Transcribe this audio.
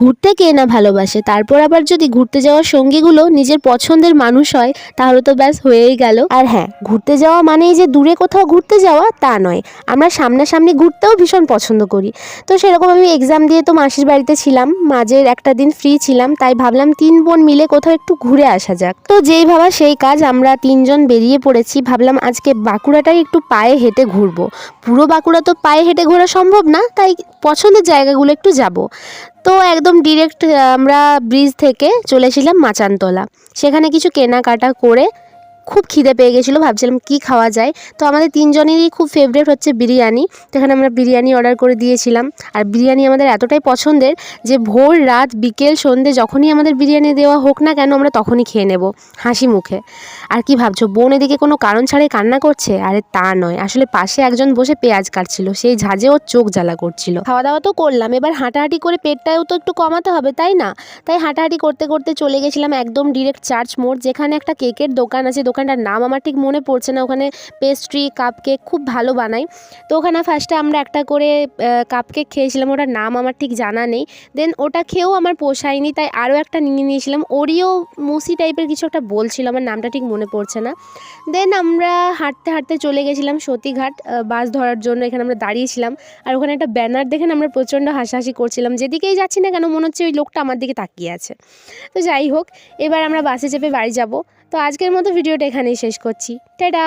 ঘুরতে কে না ভালোবাসে, তারপর আবার যদি ঘুরতে যাওয়ার সঙ্গীগুলো নিজের পছন্দের মানুষ হয় তাহলে তো ব্যাস হয়েই গেল। আর হ্যাঁ, ঘুরতে যাওয়া মানেই যে দূরে কোথাও ঘুরতে যাওয়া তা নয়, আমরা সামনাসামনি ঘুরতেও ভীষণ পছন্দ করি। তো সেরকম আমি এক্সাম দিয়ে তো মাসির বাড়িতে ছিলাম, মাঝের একটা দিন ফ্রি ছিলাম, তাই ভাবলাম 3 বোন মিলে কোথাও একটু ঘুরে আসা যাক। তো যেই ভাবা সেই কাজ, আমরা 3জন বেরিয়ে পড়েছি। ভাবলাম আজকে বাঁকুড়াটাই একটু পায়ে হেঁটে ঘুরবো। পুরো বাঁকুড়া তো পায়ে হেঁটে ঘোরা সম্ভব না, তাই পছন্দের জায়গাগুলো একটু যাব। তো একদম ডিরেক্ট আমরা ব্রিজ থেকে চলেছিলাম মাচানতলা। সেখানে কিছু কেনাকাটা করে খুব খিদে পেয়ে গেছিলো, ভাবছিলাম কি খাওয়া যায়। তো আমাদের 3জনেরই খুব ফেভারিট হচ্ছে বিরিয়ানি। তো এখানে আমরা বিরিয়ানি অর্ডার করে দিয়েছিলাম। আর বিরিয়ানি আমাদের এতটাই পছন্দের যে ভোর রাত বিকেল সন্ধে যখনই আমাদের বিরিয়ানি দেওয়া হোক না কেন আমরা তখনই খেয়ে নেব হাসি মুখে। আর কি ভাবছো, বোন এদিকে কোনো কারণ ছাড়াই কান্না করছে? আরে তা নয়, আসলে পাশে একজন বসে পেঁয়াজ কাটছিল, সেই ঝাঁজে ওর চোখ জ্বালা করছিল। খাওয়া দাওয়া তো করলাম, এবার হাঁটাহাঁটি করে পেটটাও তো একটু কমাতে হবে তাই না? তাই হাঁটাহাঁটি করতে করতে চলে গেছিলাম একদম ডিরেক্ট চার্চ মোড়, যেখানে একটা কেকের দোকান আছে। দোকানটার নাম আমার ঠিক মনে পড়ছে না। ওখানে পেস্ট্রি কাপ কেক খুব ভালো বানায়। তো ওখানে ফার্স্টে আমরা একটা করে কাপ কেক খেয়েছিলাম, ওটার নাম আমার ঠিক জানা নেই। দেন ওটা খেয়েও আমার পোষায়নি, তাই আরও একটা নিয়ে নিয়েছিলাম, ওরিও মুসি টাইপের কিছু একটা বলছিল, আমার নামটা ঠিক মনে পড়ছে না। দেন আমরা হাঁটতে হাঁটতে চলে গেছিলাম সতীঘাট বাস ধরার জন্য। এখানে আমরা দাঁড়িয়েছিলাম, আর ওখানে একটা ব্যানার দেখে আমরা প্রচণ্ড হাসাহাসি করছিলাম। যেদিকেই যাচ্ছি না কেন মনে হচ্ছে ওই লোকটা আমার দিকে তাকিয়ে আছে। তো যাই হোক, এবার আমরা বাসে চেপে বাড়ি যাব। তো আজকের মতো ভিডিওটা এখানেই শেষ করছি। টাটা।